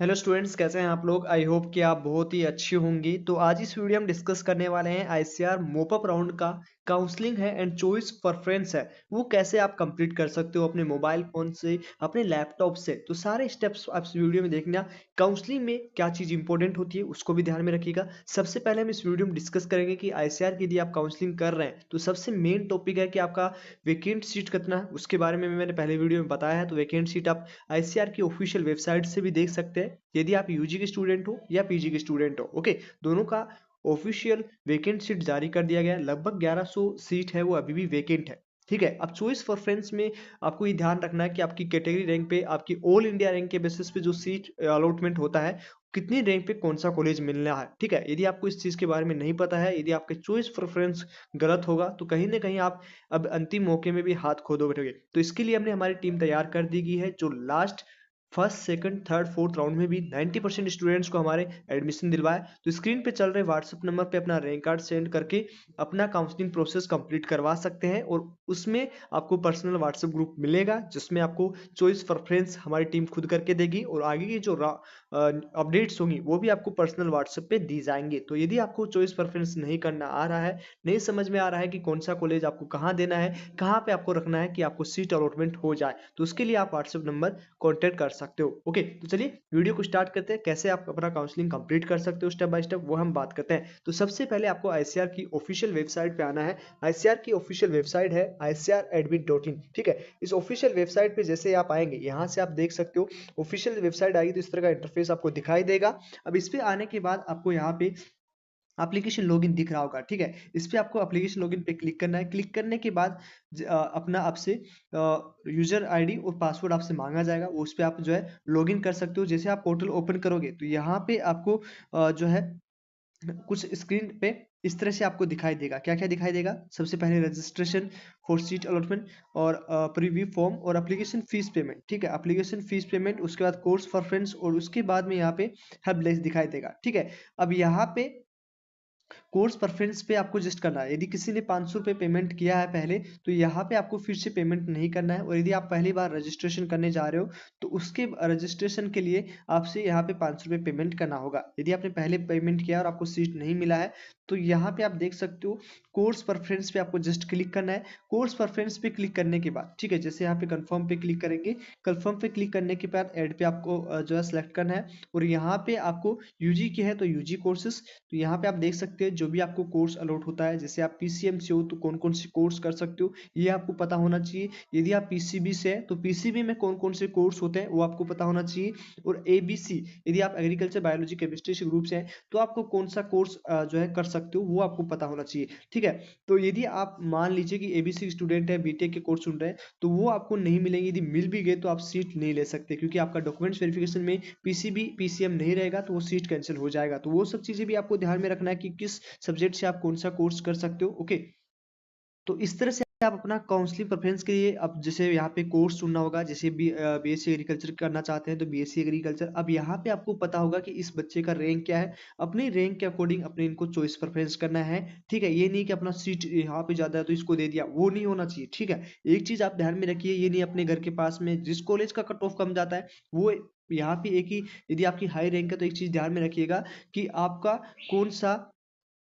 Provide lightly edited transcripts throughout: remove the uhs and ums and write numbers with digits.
Hello students, कैसे हैं आप लोग। आई होप कि आप बहुत ही अच्छी होंगी। तो आज इस वीडियो में डिस्कस करने वाले हैं आईसीआर मोपअप राउंड का काउंसलिंग है एंड चॉइस प्रेफरेंस है, वो कैसे आप कंप्लीट कर सकते हो अपने मोबाइल फोन से, अपने लैपटॉप से। तो सारे स्टेप्स आप इस वीडियो में देखना। काउंसलिंग में क्या चीज़ इंपॉर्टेंट होती है उसको भी ध्यान में रखिएगा। सबसे पहले हम इस वीडियो में डिस्कस करेंगे कि आईसीआर की यदि आप काउंसलिंग कर रहे हैं तो सबसे मेन टॉपिक है कि आपका वैकेंट सीट कितना है। उसके बारे में मैंने पहले वीडियो में बताया है। तो वैकेंट सीट आप आईसीआर की ऑफिशियल वेबसाइट से भी देख सकते हैं, यदि आप यूजी के स्टूडेंट हो या पीजी के स्टूडेंट हो। ओके, दोनों का ऑफिशियल वैकेंट सीट जारी कर दिया गया है। लगभग 1100 सीट है वो अभी भी वैकेंट है। ठीक है, अब चॉइस फॉर फ्रेंड्स में आपको ये ध्यान रखना है कि आपकी कैटेगरी रैंक पे, आपकी ऑल इंडिया रैंक के बेसिस पे जो सीट अलॉटमेंट होता है, कितनी रैंक पे कौन सा कॉलेज मिलना है। ठीक है, यदि आपको इस चीज के बारे में नहीं पता है, यदि आपके चॉइस प्रेफरेंस गलत होगा तो कहीं ना कहीं आप अब अंतिम मौके में भी हाथ खो दो बैठोगे। तो इसके लिए हमने हमारी टीम तैयार कर दी गई है, जो last first second third fourth round में भी 90% स्टूडेंट्स को हमारे एडमिशन दिलवाए। तो स्क्रीन पे चल रहे व्हाट्सएप नंबर पे अपना रैंक कार्ड सेंड करके अपना काउंसलिंग प्रोसेस कंप्लीट करवा सकते हैं, और उसमें आपको पर्सनल व्हाट्सएप ग्रुप मिलेगा जिसमें आपको चॉइस प्रेफरेंस हमारी टीम खुद करके देगी, और आगे की जो अपडेट्स होंगी वो भी आपको पर्सनल व्हाट्सएप पे दी जाएंगे। तो यदि आपको चॉइस प्रेफरेंस नहीं करना आ रहा है, नहीं समझ में आ रहा है कि कौन सा कॉलेज आपको कहाँ देना है, कहाँ पे आपको रखना है कि आपको सीट अलॉटमेंट हो जाए, तो उसके लिए आप व्हाट्सएप नंबर कॉन्टेक्ट कर सकते हो। ओके, तो चलिए वीडियो को स्टार्ट करते हैं। कैसे आप अपना काउंसलिंग कंप्लीट कर सकते हो स्टेप बाय स्टेप, वो हम बात करते हैं। तो सबसे पहले आपको आईसीआर की ऑफिशियल वेबसाइट पे आना है। आईसीआर की ऑफिशियल वेबसाइट है icradmit.in। ठीक है, इस ऑफिशियल वेबसाइट पे जैसे आप आएंगे, यहाँ से आप देख सकते हो ऑफिशियल वेबसाइट आएगी तो इस तरह का इंटरफेस आपको दिखाई देगा। अब इस पे आने के बाद आपको यहाँ पे एप्लीकेशन लॉगिन दिख रहा होगा। ठीक है, इस पे आपको एप्लीकेशन लॉगिन पे क्लिक करना है। क्लिक करने के बाद अपना आपसे यूजर आईडी और पासवर्ड आपसे मांगा जाएगा, वो उस पे आप जो है लॉगिन कर सकते हो। जैसे आप पोर्टल ओपन करोगे तो यहाँ पे आपको जो है कुछ स्क्रीन पे इस तरह से आपको दिखाई देगा। क्या क्या दिखाई देगा? सबसे पहले रजिस्ट्रेशन फॉर सीट अलॉटमेंट, और प्रीव्यू फॉर्म, और एप्लीकेशन फीस पेमेंट। ठीक है, एप्लीकेशन फीस पेमेंट, उसके बाद कोर्स प्रेफरेंस, और उसके बाद में यहाँ पे हेल्प डेस्क दिखाई देगा। ठीक है, अब यहाँ पे कोर्स प्रेफरेंस पे आपको जस्ट करना है। यदि किसी ने 500 रुपये पेमेंट किया है पहले, तो यहाँ पे आपको फिर से पेमेंट नहीं करना है। और यदि आप पहली बार रजिस्ट्रेशन करने जा रहे हो तो उसके रजिस्ट्रेशन के लिए आपसे यहाँ पे 500 रुपये पेमेंट करना होगा। यदि आपने पहले पेमेंट किया और आपको सीट नहीं मिला है तो यहाँ पे आप देख सकते हो कोर्स प्रेफरेंस पे आपको जस्ट क्लिक करना है। कोर्स प्रेफरेंस पे क्लिक करने के बाद, ठीक है, जैसे यहाँ पे कंफर्म पे क्लिक करेंगे, कंफर्म पे क्लिक करने के बाद ऐड पे आपको जो है सिलेक्ट करना है। और यहाँ पे आपको यूजी की है तो यूजी कोर्सेज, तो यहाँ पे आप देख सकते हैं जो भी आपको कोर्स अलॉट होता है। जैसे आप पीसीएम से हो तो कौन कौन से कोर्स कर सकते हो ये आपको पता होना चाहिए। यदि आप पीसीबी से है तो पीसीबी में कौन कौन से कोर्स होते हैं वो आपको पता होना चाहिए। और एबीसी, यदि आप एग्रीकल्चर बायोलॉजी केमिस्ट्री से ग्रुप से हैं तो आपको कौन सा कोर्स जो है कर सकते हो वो आपको पता होना चाहिए। ठीक है, तो यदि आप मान लीजिए कि एबीसी स्टूडेंट है, बीटेक के कोर्स सुन रहे हैं, तो वो आपको नहीं मिलेंगे। यदि मिल भी गए तो आप सीट नहीं ले सकते, क्योंकि आपका डॉक्यूमेंट्स वेरिफिकेशन में पीसीबी पीसीएम नहीं रहेगा तो वो सीट कैंसिल हो जाएगा। तो वो सब चीजें भी आपको ध्यान में रखना है कि किस सब्जेक्ट से आप कौन सा कोर्स कर सकते हो। ओके, तो इस तरह से आप अपना काउंसलिंग प्रेफरेंस के लिए, अब जैसे यहाँ पे कोर्स चुनना होगा। जैसे बीएससी एग्रीकल्चर करना चाहते हैं तो बीएससी एग्रीकल्चर। अब यहाँ पे आपको पता होगा कि इस बच्चे का रैंक क्या है, अपनी रैंक के अकॉर्डिंग अपने इनको चॉइस प्रेफरेंस करना है। ठीक है, ये नहीं कि अपना सीट यहाँ पे ज्यादा है तो इसको दे दिया, वो नहीं होना चाहिए। ठीक है, एक चीज आप ध्यान में रखिए, ये नहीं अपने घर के पास में जिस कॉलेज का कट ऑफ कम जाता है वो यहाँ पे एक ही। यदि आपकी हाई रैंक है तो एक चीज ध्यान में रखिएगा कि आपका कौन सा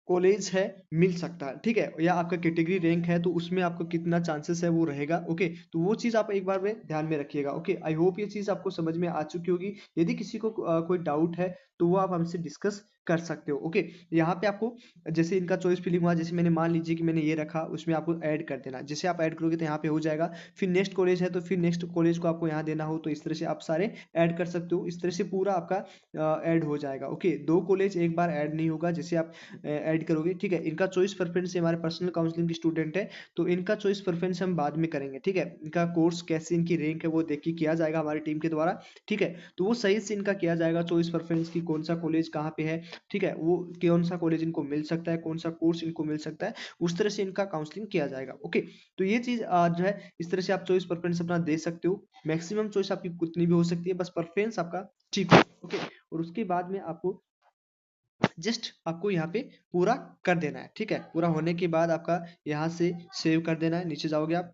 कॉलेज है मिल सकता है। ठीक है, या आपका कैटेगरी रैंक है तो उसमें आपको कितना चांसेस है वो रहेगा। ओके, तो वो चीज़ आप एक बार में ध्यान में रखिएगा। ओके, आई होप ये चीज़ आपको समझ में आ चुकी होगी। यदि किसी को कोई डाउट है तो वो आप हमसे डिस्कस कर सकते हो। ओके, यहाँ पे आपको जैसे इनका चॉइस फिलिंग हुआ, जैसे मैंने मान लीजिए कि मैंने ये रखा, उसमें आपको ऐड कर देना। जैसे आप ऐड करोगे तो यहाँ पे हो जाएगा। फिर नेक्स्ट कॉलेज है तो फिर नेक्स्ट कॉलेज को आपको यहाँ देना हो तो इस तरह से आप सारे ऐड कर सकते हो। इस तरह से पूरा आपका ऐड हो जाएगा। ओके, दो कॉलेज एक बार ऐड नहीं होगा जैसे आप ऐड करोगे। ठीक है, इनका चॉइस प्रेफरेंस हमारे पर्सनल काउंसलिंग के स्टूडेंट है तो इनका चॉइस प्रेफरेंस हम बाद में करेंगे। ठीक है, इनका कोर्स कैसे, इनकी रैंक है वो देख के किया जाएगा हमारी टीम के द्वारा। ठीक है, तो वो सही से इनका किया जाएगा चॉइस प्रेफरेंस की, कौन सा कॉलेज कहाँ पे है। ठीक है, वो कौन सा कॉलेज इनको मिल सकता है, कौन सा कोर्स इनको मिल सकता है, उस तरह से इनका काउंसलिंग किया जाएगा। ओके, तो ये चीज जो है इस तरह से आप चॉइस प्रेफरेंस अपना दे सकते हो। मैक्सिमम चॉइस आपकी कितनी भी हो सकती है, बस प्रेफरेंस आपका ठीक हो। ओके, और उसके बाद में आपको जस्ट आपको यहाँ पे पूरा कर देना है। ठीक है, पूरा होने के बाद आपका यहाँ से सेव कर देना है। नीचे जाओगे आप,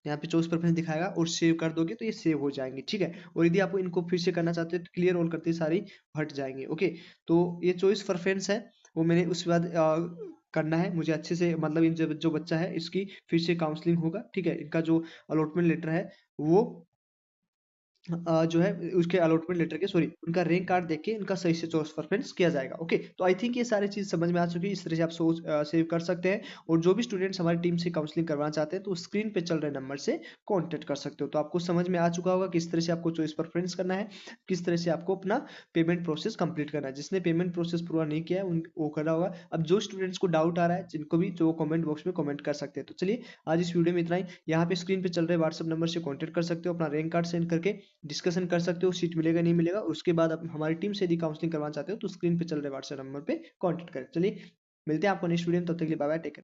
यहाँ पे चॉइस प्रेफरेंस दिखाएगा और सेव कर दोगे तो ये सेव हो जाएंगे, ठीक है। और यदि आपको इनको फिर से करना चाहते हो तो क्लियर ऑल करते ही सारी हट जाएंगे। ओके, तो ये चॉइस प्रेफरेंस है वो मैंने उसके बाद करना है मुझे अच्छे से, मतलब इन जो बच्चा है इसकी फिर से काउंसलिंग होगा, ठीक है। इनका जो अलॉटमेंट लेटर है वो जो है उसके अलॉटमेंट लेटर के, सॉरी, उनका रैंक कार्ड देख के इनका सही से चॉइस प्रेफरेंस किया जाएगा। ओके, तो आई थिंक ये सारी चीज समझ में आ चुकी है। इस तरह से आप सोच सेव कर सकते हैं। और जो भी स्टूडेंट्स हमारी टीम से काउंसलिंग करवाना चाहते हैं तो स्क्रीन पे चल रहे नंबर से कांटेक्ट कर सकते हो। तो आपको समझ में आ चुका होगा किस तरह से आपको चॉइस प्रेफरेंस करना है, किस तरह से आपको अपना पेमेंट प्रोसेस कंप्लीट करना है। जिसने पेमेंट प्रोसेस पूरा नहीं किया है वो करना होगा। अब जो स्टूडेंट्स को डाउट आ रहा है जिनको भी, तो कमेंट बॉक्स में कमेंट कर सकते हैं। तो चलिए आज इस वीडियो में इतना ही। यहाँ पे स्क्रीन पे चल रहे व्हाट्सएप नंबर से कॉन्टेक्ट कर सकते हो, अपना रैंक कार्ड सेंड करके डिस्कशन कर सकते हो, सीट मिलेगा नहीं मिलेगा। उसके बाद आप हमारी टीम से यदि काउंसलिंग करवाना चाहते हो तो स्क्रीन पे चल रहे व्हाट्सएप नंबर पे कॉन्टेक्ट करें। चलिए मिलते हैं आपको नेक्स्ट वीडियो में, तब तक के लिए बाय बाय, टेक केयर।